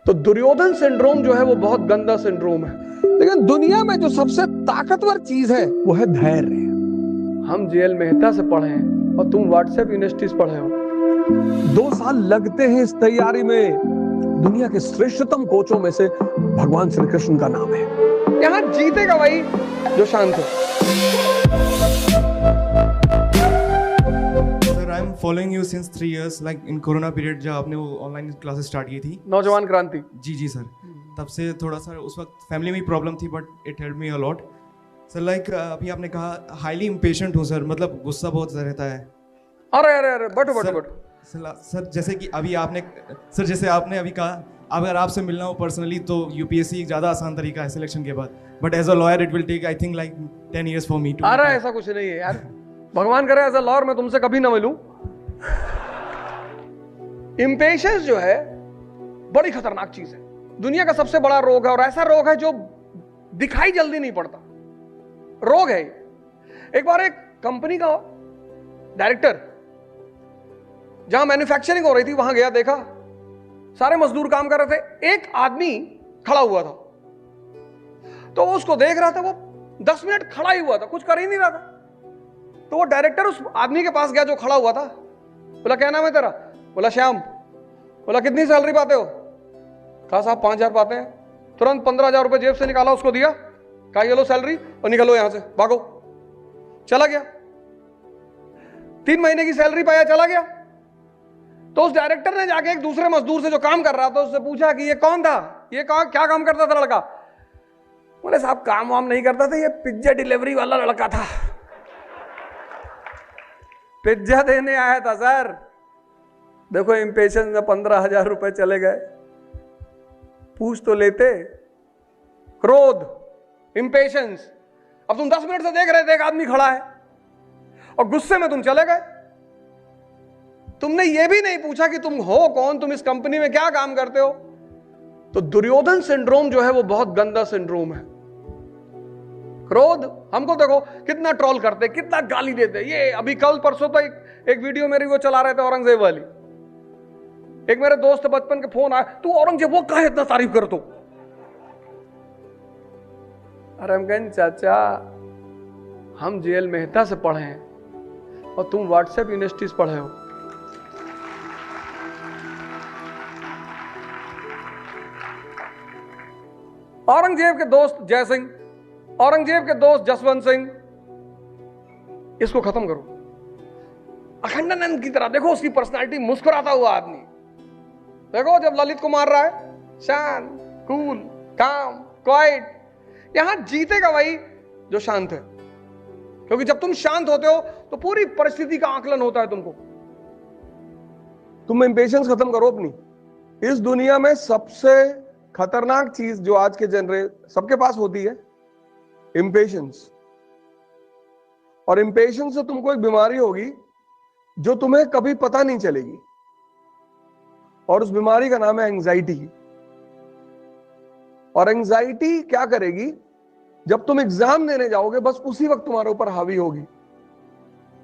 तो दुर्योधन सिंड्रोम जो है वो बहुत गंदा सिंड्रोम है। लेकिन दुनिया में जो सबसे ताकतवर चीज है वो है धैर्य। हम जेएल मेहता से पढ़े हैं और तुम व्हाट्सएप यूनिवर्सिटी से पढ़े हो। 2 साल लगते हैं इस तैयारी में। दुनिया के श्रेष्ठतम कोचों में से भगवान श्री कृष्ण का नाम है। यहां जीतेगा वही जो शांत है। I'm following you since 3 years, like in Corona period जब आपने वो ऑनलाइन क्लासेस स्टार्ट की थी। नौजवान क्रांति। जी सर। तब से थोड़ा सा उस वक्त फैमिली में प्रॉब्लम थी but it help me a lot sir. Like अभी आपने कहा हाईली इम्पेशेंट हूँ सर, मतलब गुस्सा बहुत रहता है। अरे बट सर जैसे कि अभी आपने अभी कहा अगर आपसे मिलना हो पर्सनली तो यूपीएससी एक ज़्यादा आसान तरीका है सिलेक्शन के बाद, but as a lawyer it will take I think like 10 years for me too. अरे ऐसा कुछ नहीं है यार, भगवान करे एज अ लॉयर मैं तुमसे कभी ना मिलूं। इंपेशेंस जो है बड़ी खतरनाक चीज है, दुनिया का सबसे बड़ा रोग है और ऐसा रोग है जो दिखाई जल्दी नहीं पड़ता। रोग है। एक बार एक कंपनी का डायरेक्टर जहां मैन्युफैक्चरिंग हो रही थी वहां गया, देखा सारे मजदूर काम कर रहे थे, एक आदमी खड़ा हुआ था। तो वो उसको देख रहा था, वो 10 मिनट खड़ा ही हुआ था, कुछ कर ही नहीं रहा था। तो वो डायरेक्टर उस आदमी के पास गया जो खड़ा हुआ था, बोला क्या नाम है तेरा? बोला श्याम। बोला कितनी सैलरी पाते हो? कहा साहब 5,000 पाते हैं। तुरंत 15,000 रुपए जेब से निकाला, उसको दिया, कहा ये लो सैलरी और निकलो यहां से, भागो। चला गया, 3 महीने की सैलरी पाया, चला गया। तो उस डायरेक्टर ने जाके एक दूसरे मजदूर से जो काम कर रहा था उससे पूछा कि ये कौन था, ये क्या काम करता था लड़का? बोले साहब काम वाम नहीं करता था, ये पिज्जा डिलीवरी वाला लड़का था, पिज्जा देने आया था सर। देखो इंपेशेंस में 15,000 रुपए चले गए। पूछ तो लेते। क्रोध, इंपेशेंस। अब तुम 10 मिनट से देख रहे थे एक आदमी खड़ा है और गुस्से में तुम चले गए। तुमने ये भी नहीं पूछा कि तुम हो कौन, तुम इस कंपनी में क्या काम करते हो। तो दुर्योधन सिंड्रोम जो है वो बहुत गंदा सिंड्रोम है। क्रोध, हमको देखो कितना ट्रोल करते, कितना गाली देते। ये अभी कल परसों तो एक वीडियो मेरी वो चला रहे थे औरंगजेब वाली। एक मेरे दोस्त बचपन के फोन आया, तू औरंगजेब वो काहे इतना तारीफ कर तो? अरे हम कहें चाचा हम जेएल मेहता से पढ़े हैं और तुम व्हाट्सएप यूनिवर्सिटी से पढ़े हो। औरंगजेब के दोस्त जय सिंह, औरंगजेब के दोस्त जसवंत सिंह, इसको खत्म करो। अखंडानंद की तरह देखो उसकी पर्सनालिटी, मुस्कुराता हुआ आदमी। देखो जब ललित को मार रहा है, शांत, कूल, काम, क्वाइट। यहां जीतेगा वही जो शांत है, क्योंकि जब तुम शांत होते हो तो पूरी परिस्थिति का आकलन होता है तुमको। तुम इंपेशेंस खत्म करो अपनी। इस दुनिया में सबसे खतरनाक चीज जो आज के सबके पास होती है, इंपेशेंस। और इंपेशेंस से तुमको एक बीमारी होगी जो तुम्हें कभी पता नहीं चलेगी, और उस बीमारी का नाम है एंजाइटी। और एंजाइटी क्या करेगी, जब तुम एग्जाम देने जाओगे बस उसी वक्त तुम्हारे ऊपर हावी होगी।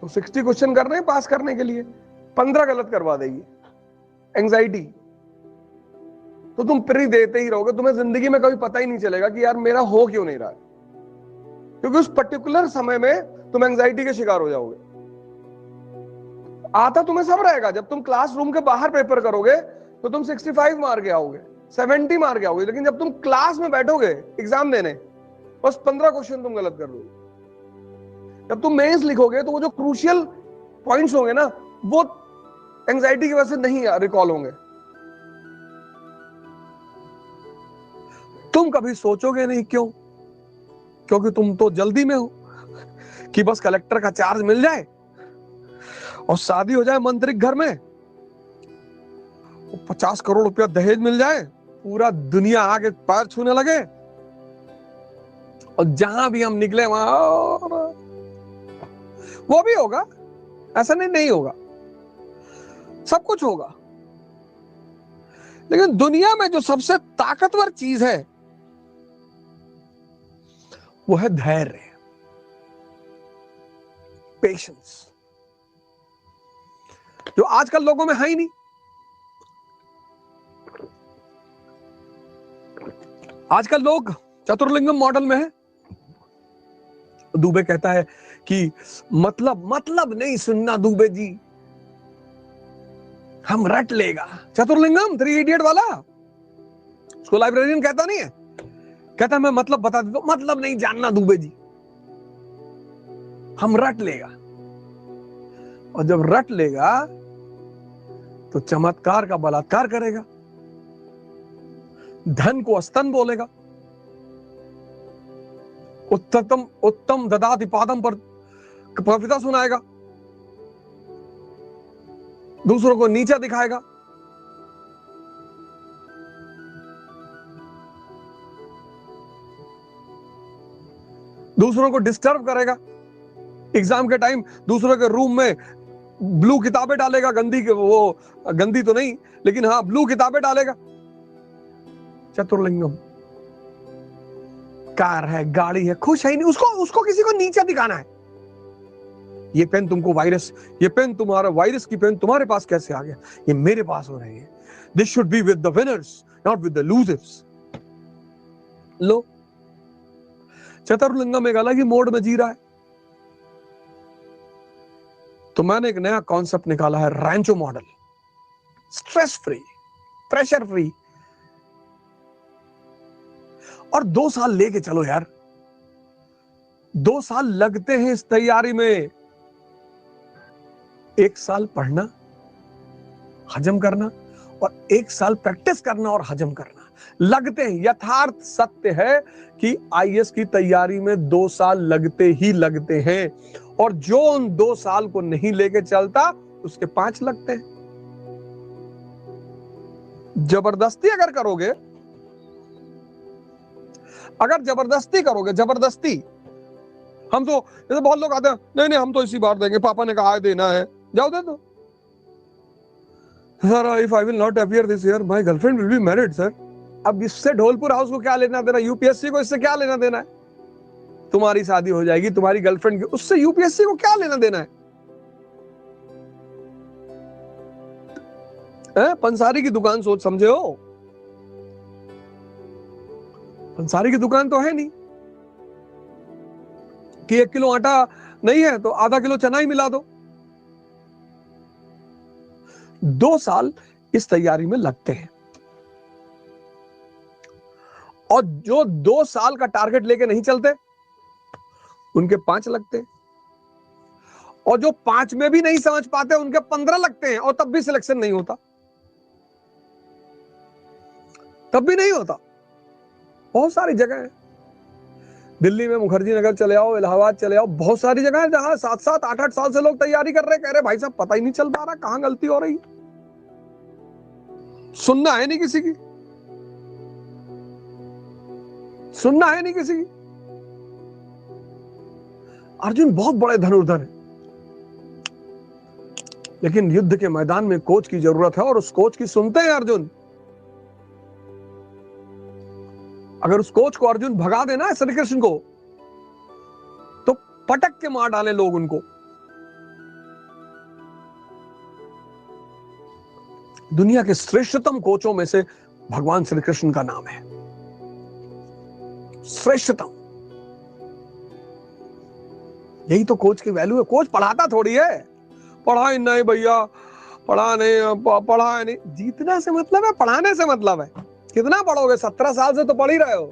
तो 60 क्वेश्चन करने हैं पास करने के लिए, 15 गलत करवा देगी एंजाइटी। तो तुम प्री देते ही रहोगे, तुम्हें जिंदगी में कभी पता ही नहीं चलेगा कि यार मेरा हो क्यों नहीं रहा है, क्योंकि उस पर्टिकुलर समय में तुम एंजाइटी के शिकार हो जाओगे। आता तुम्हें सब रहेगा, जब तुम क्लासरूम के बाहर पेपर करोगे तो तुम 65 मार के आओगे, 70 मार के आओगे, लेकिन जब तुम क्लास में बैठोगे एग्जाम देने, बस 15 क्वेश्चन तुम गलत कर दोगे। जब तुम मेंस लिखोगे तो वो जो क्रूशियल पॉइंट्स होंगे ना, वो एंजाइटी की वजह से नहीं रिकॉल होंगे। तुम कभी सोचोगे नहीं, क्यों? क्योंकि तुम तो जल्दी में हो कि बस कलेक्टर का चार्ज मिल जाए और शादी हो जाए मंत्री घर में, 50 करोड़ रुपया दहेज मिल जाए, पूरा दुनिया आगे पैर छूने लगे, और जहां भी हम निकले वहां वो भी होगा। ऐसा नहीं होगा, सब कुछ होगा। लेकिन दुनिया में जो सबसे ताकतवर चीज है वो है धैर्य, पेशेंस, जो आजकल लोगों में है ही नहीं। आजकल लोग चतुर्लिंगम मॉडल में है। दुबे कहता है कि मतलब नहीं सुनना दुबे जी, हम रट लेगा। चतुर्लिंगम 3 इडियट वाला, उसको लाइब्रेरियन कहता नहीं है, कहता मैं मतलब बता देता हूं, मतलब नहीं जानना दुबे जी, हम रट लेगा। और जब रट लेगा तो चमत्कार का बलात्कार करेगा, धन को अस्तन बोलेगा, उत्तम ददाति पादम पर कविता सुनाएगा, दूसरों को नीचा दिखाएगा, दूसरों को डिस्टर्ब करेगा, एग्जाम के टाइम दूसरों के रूम में ब्लू किताबें डालेगा, गंदी तो नहीं लेकिन हाँ ब्लू किताबें डालेगा। चतुर्लिंगम, कार है, गाड़ी है, खुश है ही नहीं, उसको किसी को नीचा दिखाना है। ये पेन तुमको वायरस, ये पेन तुम्हारा वायरस की पेन तुम्हारे पास कैसे आ गया, ये मेरे पास हो रही है। This should be with the winners not with the losers. लो, चतुर्लिंगम एक अलग ही मोड में जी रहा है। तो मैंने एक नया कॉन्सेप्ट निकाला है, Rancho model. Stress free, pressure free, और 2 साल लेके चलो यार। 2 साल लगते हैं इस तैयारी में। 1 साल पढ़ना, हजम करना, और 1 साल प्रैक्टिस करना और हजम करना लगते हैं। यथार्थ सत्य है कि आईएएस की तैयारी में 2 साल लगते ही लगते हैं, और जो उन 2 साल को नहीं लेके चलता उसके 5 लगते हैं। जबरदस्ती अगर करोगे, जबरदस्ती, हम तो जैसे बहुत लोग आते हैं, नहीं हम तो इसी बार देंगे, पापा ने कहा है देना है, जाओ दे दो। Sir if I will not appear this year my girlfriend will be married sir. अब इससे ढोलपुर हाउस को क्या लेना देना, यूपीएससी को इससे क्या लेना देना है? तुम्हारी शादी हो जाएगी, तुम्हारी गर्लफ्रेंड की, उससे यूपीएससी को क्या लेना देना है? पंसारी की दुकान सोच समझे हो? पंसारी की दुकान तो है नहीं कि 1 किलो आटा नहीं है तो आधा किलो चना ही मिला दो। 2 साल इस तैयारी में लगते हैं, और जो 2 साल का टारगेट लेके नहीं चलते उनके 5 लगते हैं, और जो 5 में भी नहीं समझ पाते उनके 15 लगते हैं, और तब भी सिलेक्शन नहीं होता, तब भी नहीं होता। बहुत सारी जगह है, दिल्ली में मुखर्जी नगर चले आओ, इलाहाबाद चले आओ, बहुत सारी जगह है जहां 7-7, 8-8 साल से लोग तैयारी कर रहे हैं, कह रहे भाई साहब पता ही नहीं चल पा रहा कहां गलती हो रही। सुनना है नहीं किसी की, सुनना है नहीं किसी की। अर्जुन बहुत बड़े धनुर्धर है, लेकिन युद्ध के मैदान में कोच की जरूरत है, और उस कोच की सुनते हैं अर्जुन। अगर उस कोच को अर्जुन भगा देना श्री कृष्ण को, तो पटक के मार डाले लोग उनको। दुनिया के श्रेष्ठतम कोचों में से भगवान श्री कृष्ण का नाम है, श्रेष्ठतम। यही तो कोच की वैल्यू है। कोच पढ़ाता थोड़ी है, पढ़ाई नहीं भैया, पढ़ा नहीं, जीतने से मतलब है, पढ़ाने से मतलब है। कितना पढ़ोगे? 17 साल से तो पढ़ ही रहे हो।